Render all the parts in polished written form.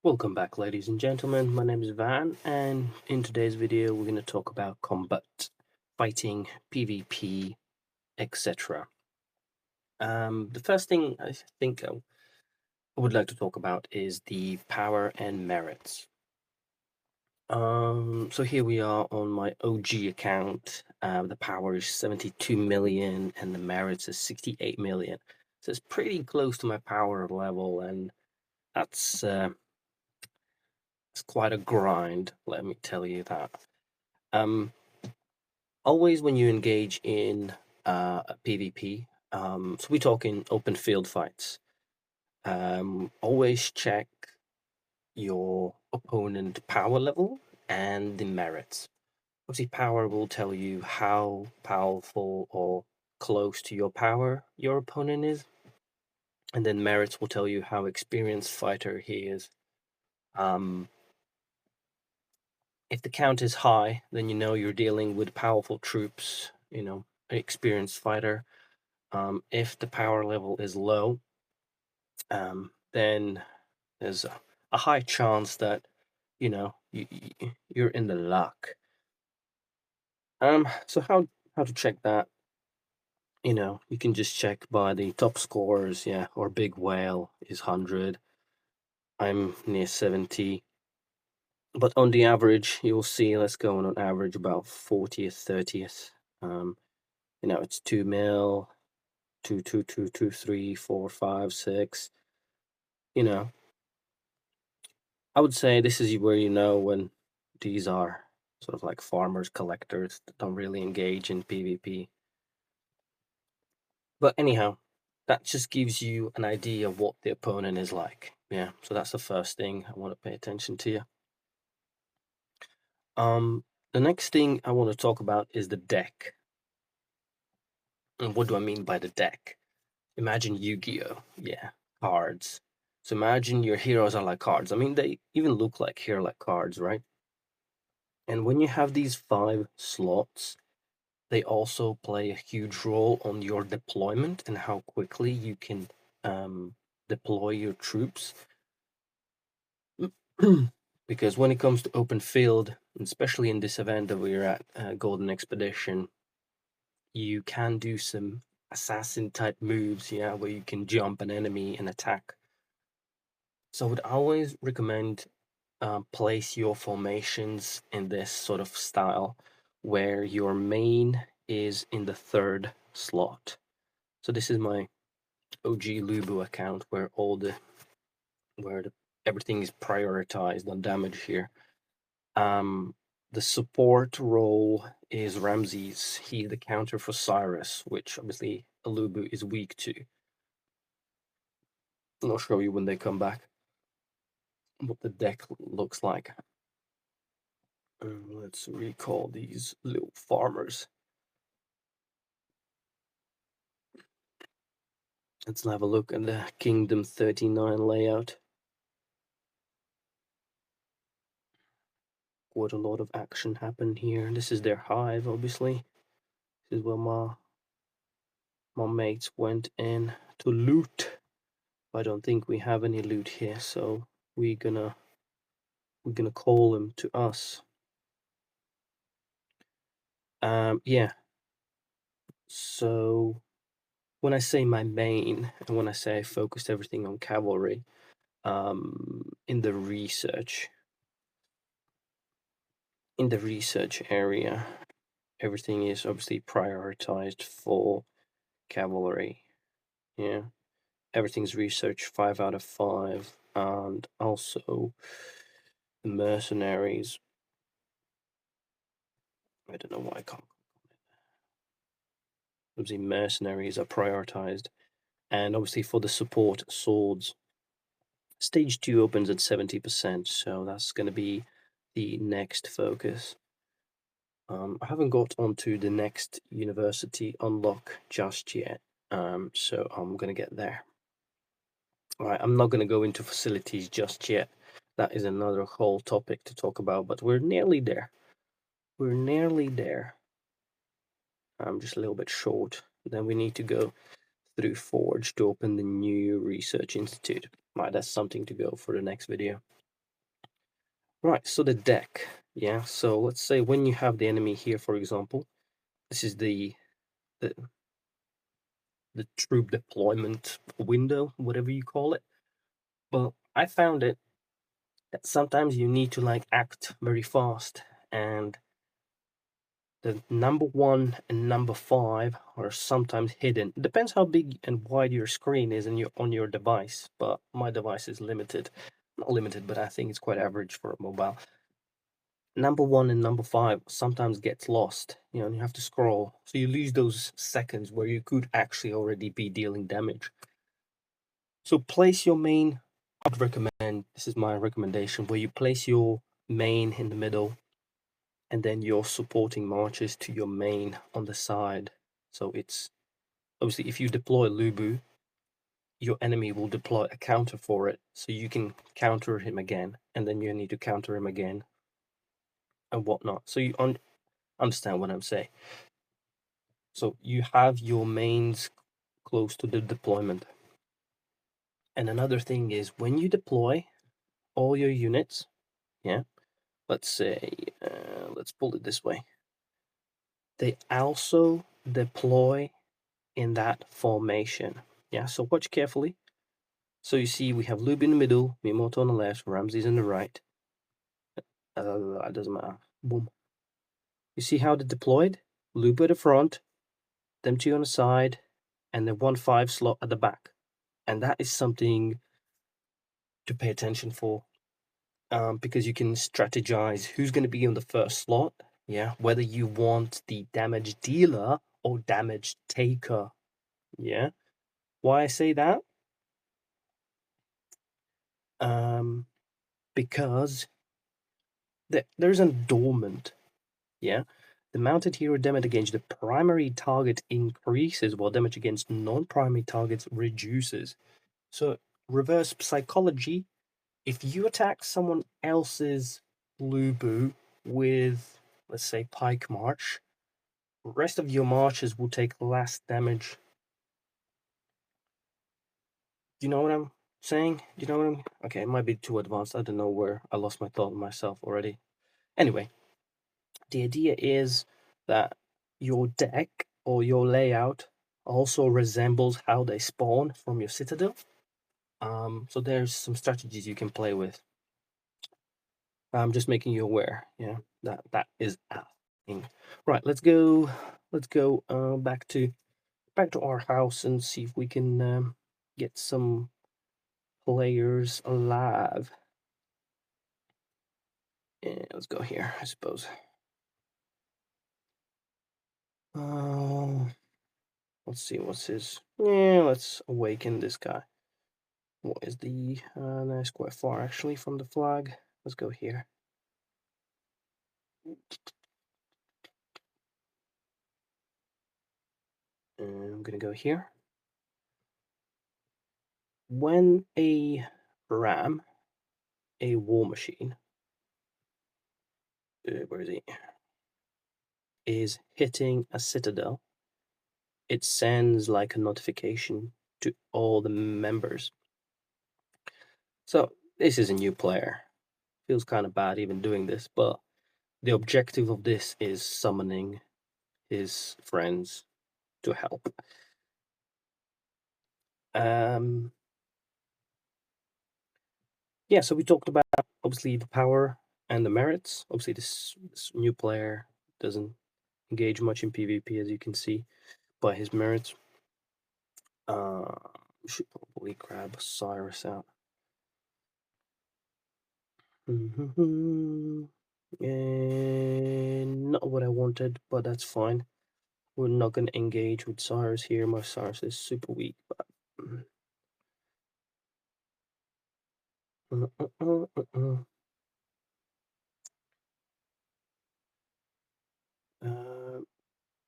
Welcome back, ladies and gentlemen. My name is Van, and in today's video, we're going to talk about combat, fighting, PvP, etc. The first thing I think I would like to talk about is the power and merits. So here we are on my OG account. The power is 72 million, and the merits is 68 million. So it's pretty close to my power level, and that's it's quite a grind. Let me tell you that. Um, Always when you engage in a PvP, so we talk in open field fights, always check your opponent power level and the merits. Obviously, power will tell you how powerful or close to your power your opponent is, and then merits will tell you how experienced fighter he is. Um, if the count is high, then you know you're dealing with powerful troops, an experienced fighter. If the power level is low, then there's a high chance that you're in the luck. So how to check that? You can just check by the top scores. Yeah, or Big Whale is 100. I'm near 70. But on the average, you'll see, let's go on average about 40th, 30th. Um, it's 2 mil, 2, 2, 2, 2, 3, 4, 5, 6. You know, I would say this is where you know when these are sort of like farmers, collectors that don't really engage in PvP. But anyhow, that just gives you an idea of what the opponent is like. Yeah, so that's the first thing I want to pay attention to you. The next thing I want to talk about is the deck. And what do I mean by the deck? Imagine Yu-Gi-Oh! Yeah, cards. So imagine your heroes are like cards. I mean, they even look like like cards, right? And when you have these 5 slots, they also play a huge role on your deployment and how quickly you can deploy your troops. Because when it comes to open field, especially in this event that we're at, Golden Expedition, you can do some assassin type moves, yeah, where you can jump an enemy and attack. So I would always recommend place your formations in this sort of style where your main is in the 3rd slot. So this is my OG Lubu account where everything is prioritized on damage here. The support role is Ramses. He's the counter for Cyrus, which obviously Alubu is weak to. And I'll show you when they come back what the deck looks like. Let's recall these little farmers. Let's have a look at the Kingdom 39 layout. Quite a lot of action happened here. This is their hive, obviously. This is where my mates went in to loot. I don't think we have any loot here, so we're gonna call them to us. Yeah. So when I say my main, and when I say I focused everything on cavalry, in the research area, everything is obviously prioritized for cavalry. Yeah, everything's research 5 out of 5, and also the mercenaries. I don't know why I can't. Obviously, mercenaries are prioritized, and obviously for the support swords, stage 2 opens at 70%, so that's going to be the next focus. I haven't got onto the next university unlock just yet, so I'm going to get there. Alright, I'm not going to go into facilities just yet. That is another whole topic to talk about, but we're nearly there. We're nearly there. I'm just a little bit short. Then we need to go through Forge to open the new research institute. Right, that's something to go for the next video. Right, so the deck, yeah. So let's say when you have the enemy here, for example, this is the, the troop deployment window, whatever you call it. But I found it that sometimes you need to like act very fast, and the number 1 and number 5 are sometimes hidden. It depends how big and wide your screen is on your device, but my device is limited. Not limited, but I think it's quite average for a mobile. Number 1 and number 5 sometimes gets lost, and you have to scroll. So you lose those seconds where you could actually already be dealing damage. So place your main, I'd recommend, this is my recommendation, where you place your main in the middle and then your supporting marches to your main on the side. So it's obviously if you deploy Lubu, your enemy will deploy a counter for it, so you can counter him again, and then you need to counter him again, and whatnot. So you understand what I'm saying. So you have your mains close to the deployment. And another thing is when you deploy all your units, yeah, let's say, let's pull it this way. They also deploy in that formation. Yeah, so watch carefully. So you see we have Lube in the middle, Miyamoto on the left, Ramses on the right. It doesn't matter. Boom. You see how they deployed? Lube at the front, them two on the side, and then 1-5 slot at the back. And that is something to pay attention for, because you can strategize who's going to be on the first slot. Yeah, whether you want the damage dealer or damage taker. Yeah, why I say that? Because there's a dormant. Yeah, the mounted hero damage against the primary target increases while damage against non-primary targets reduces. So reverse psychology, if you attack someone else's Lubu with, let's say, Pike March, rest of your marches will take less damage. Do you know what I'm saying? Do you know what I'm... Okay, it might be too advanced. I don't know where I lost my thought myself already. Anyway, the idea is that your deck or your layout also resembles how they spawn from your citadel. So there's some strategies you can play with. I'm just making you aware, yeah, that is a thing. Right, let's go back to our house and see if we can get some players alive. Yeah, let's go here, I suppose. Let's see what's his. Yeah, let's awaken this guy. What is the? That's quite far actually from the flag. Let's go here. And I'm gonna go here. When a ram, a war machine, where is he? Is hitting a citadel, it sends like a notification to all the members. So this is a new player. Feels kind of bad even doing this, but the objective of this is summoning his friends to help. Yeah, so we talked about obviously the power and the merits. Obviously, this new player doesn't engage much in PvP, as you can see by his merits. We should probably grab Cyrus out. And not what I wanted, but that's fine. We're not going to engage with Cyrus here. My Cyrus is super weak, but...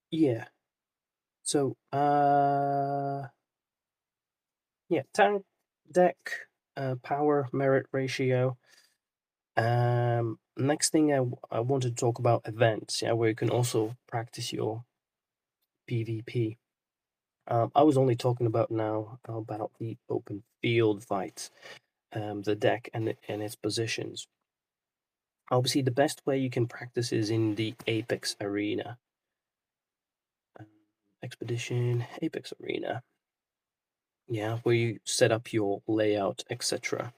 yeah. So, yeah, tank deck, power merit ratio. Next thing I want to talk about events, yeah, where you can also practice your PvP. I was only talking about now about the open field fights, the deck and its positions. Obviously, the best way you can practice is in the Apex Arena. Expedition, Apex Arena. Yeah, where you set up your layout, etc.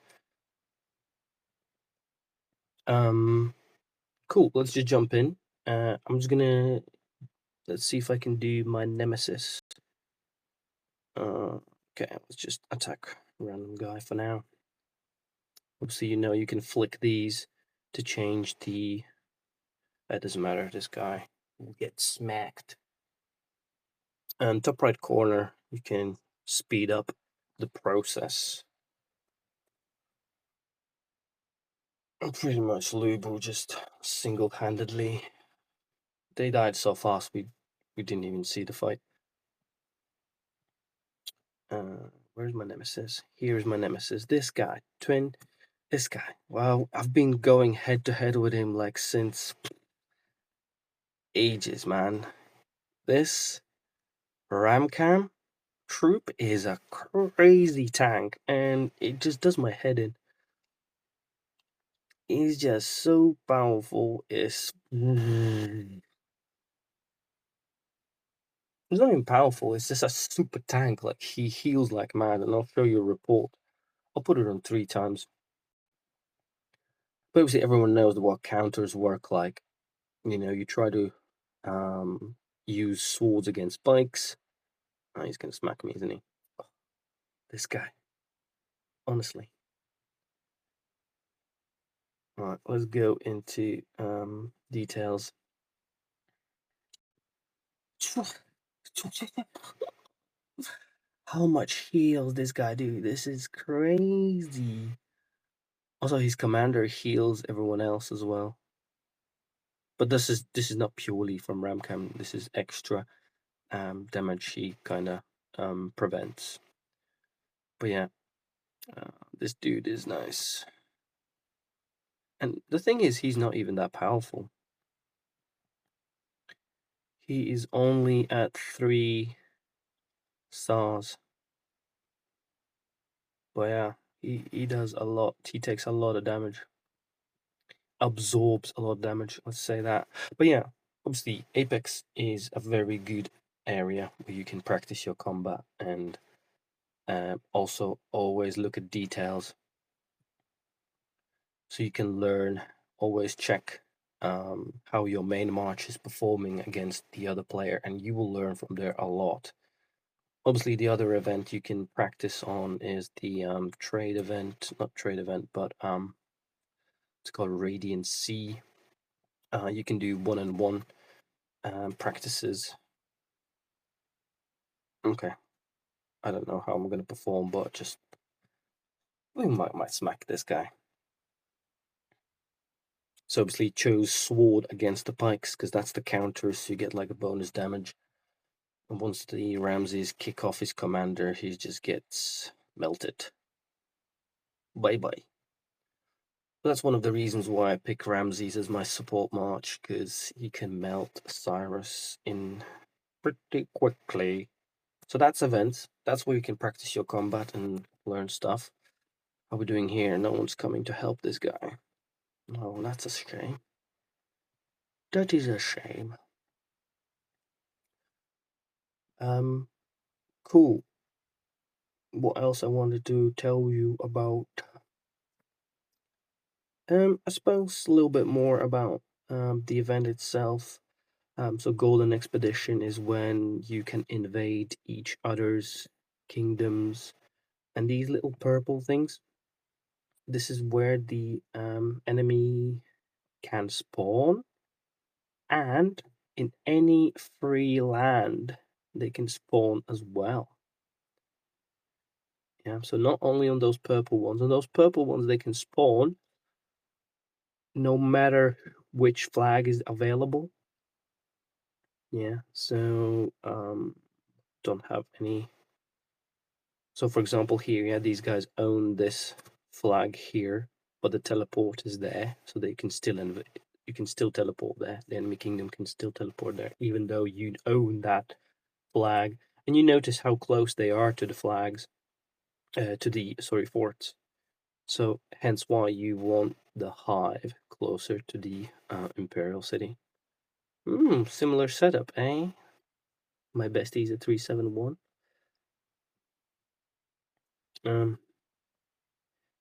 Cool. Let's just jump in. I'm just gonna let's see if I can do my nemesis. Okay, let's just attack random guy for now. Obviously, you can flick these to change the. That doesn't matter. This guy will get smacked. And top right corner, you can speed up the process. Pretty much Lubu just single-handedly. They died so fast we didn't even see the fight. Where's my nemesis? Here's my nemesis. This guy, twin. This guy. Wow, I've been going head to head with him like since ages, man. This Ramcam troop is a crazy tank, and it just does my head in. He's just so powerful. It's not even powerful. It's just a super tank. Like he heals like mad, and I'll show you a report. I'll put it on 3 times. But obviously, everyone knows what counters work like. You try to use swords against bikes. Oh, he's gonna smack me, isn't he? Oh, this guy. Honestly. Alright, let's go into details. How much heals this guy do? This is crazy. Also, his commander heals everyone else as well. But this is not purely from Ramcam. This is extra damage he kind of prevents. But yeah, this dude is nice. And the thing is, he's not even that powerful. He is only at 3 stars. But yeah, he does a lot. He takes a lot of damage. Absorbs a lot of damage, let's say that. But yeah, obviously, Apex is a very good area where you can practice your combat and also always look at details. So you can learn, always check how your main march is performing against the other player, and you will learn from there a lot. Obviously, the other event you can practice on is the trade event, not trade event, but it's called Radiant Sea. You can do one-on-one practices. Okay, I don't know how I'm gonna perform, but just we might smack this guy. So obviously chose sword against the pikes because that's the counter, so you get like a bonus damage. And once the Ramses kick off his commander, he just gets melted. Bye bye. That's one of the reasons why I pick Ramses as my support march, because he can melt Cyrus in pretty quickly. So that's events. That's where you can practice your combat and learn stuff. How are we doing here? No one's coming to help this guy. Oh, that's a shame. That is a shame. Cool. What else I wanted to tell you about? I suppose a little bit more about the event itself. So Golden Expedition is when you can invade each other's kingdoms, and these little purple things. This is where the enemy can spawn, and in any free land they can spawn as well. Yeah, so not only on those purple ones, they can spawn no matter which flag is available. Yeah, so don't have any. So for example here, yeah, these guys own this flag here, but the teleport is there, so they can still you can still teleport there. The enemy kingdom can still teleport there, even though you own that flag. And you notice how close they are to the flags, to the forts. So hence why you want the hive closer to the Imperial City. Similar setup, eh? My bestie's at 371.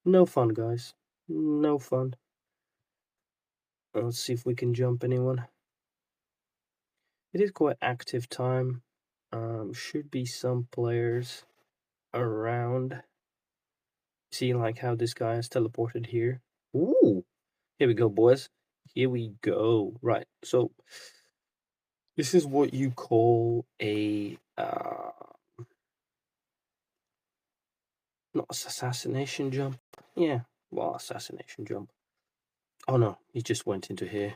No fun, guys. No fun. Let's see if we can jump anyone. It is quite active time. Should be some players around. See, like how this guy is teleported here. Ooh, here we go, boys. Here we go. Right. So this is what you call a not assassination jump. Yeah, well, assassination jump. Oh no, he just went into here.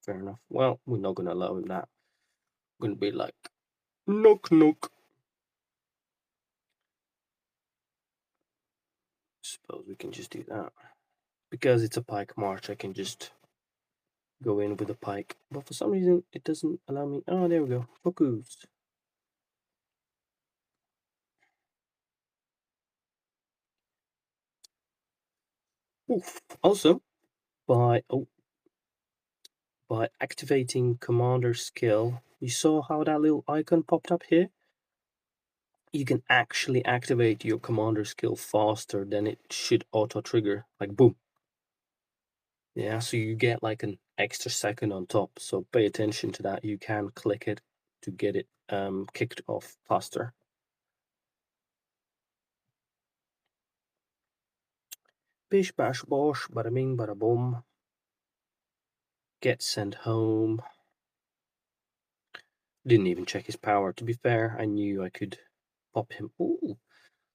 Fair enough. Well, we're not gonna allow him that. We're gonna be like, knock knock. Suppose we can just do that. Because it's a pike march, I can just go in with a pike. But for some reason, it doesn't allow me. Oh, there we go. Focus. Oof. Also, by activating commander skill, you saw how that little icon popped up here? You can actually activate your commander skill faster than it should auto trigger. Like boom. Yeah, so you get like an extra second on top. So pay attention to that. You can click it to get it kicked off faster. Bish bash bosh, bada bing, bada boom. Get sent home. Didn't even check his power. To be fair, I knew I could pop him. Ooh.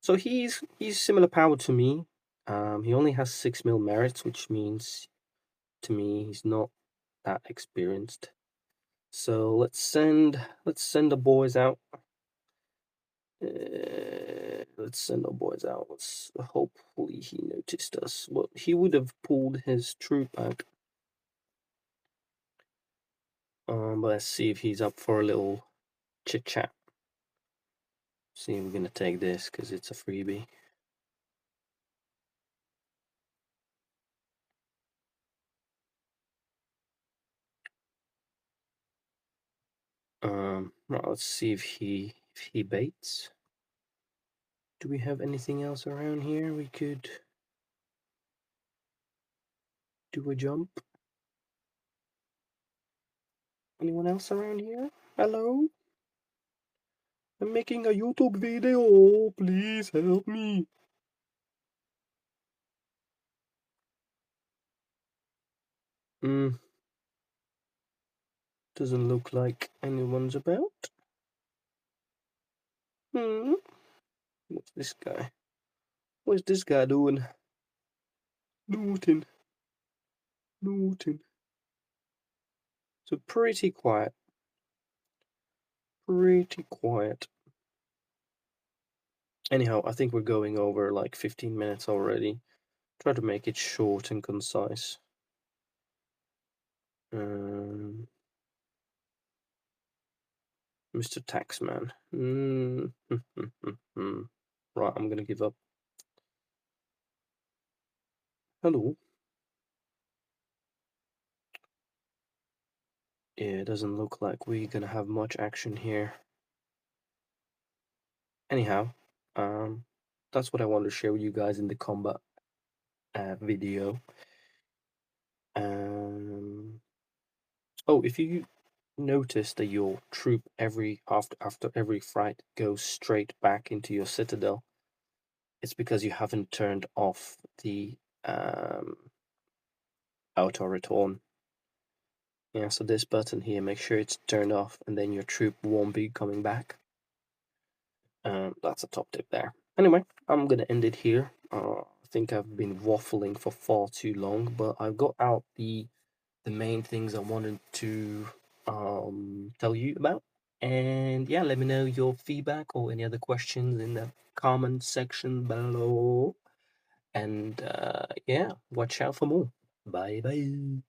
So he's similar power to me. He only has 6 mil merits, which means to me he's not that experienced. So let's send the boys out. Let's send our boys out. Hopefully he noticed us. Well, he would have pulled his troop back. But let's see if he's up for a little chit chat. See, we're gonna take this because it's a freebie. Right, let's see if he baits. Do we have anything else around here we could do a jump? Anyone else around here? Hello? I'm making a YouTube video. Please help me. Doesn't look like anyone's about. What's this guy? What's this guy doing? Looting. So pretty quiet. Anyhow, I think we're going over like 15 minutes already. Try to make it short and concise. Mr. Taxman. Right, I'm gonna give up. Hello. Yeah, it doesn't look like we're gonna have much action here. Anyhow, that's what I wanted to share with you guys in the combat video. Oh, if you notice that your troop after every fight goes straight back into your citadel, it's because you haven't turned off the auto return. Yeah, so this button here, make sure it's turned off, and then your troop won't be coming back. That's a top tip there. Anyway, I'm gonna end it here. I think I've been waffling for far too long, but I've got out the main things I wanted to tell you about. And yeah, let me know your feedback or any other questions in the comment section below. And yeah, watch out for more. Bye bye.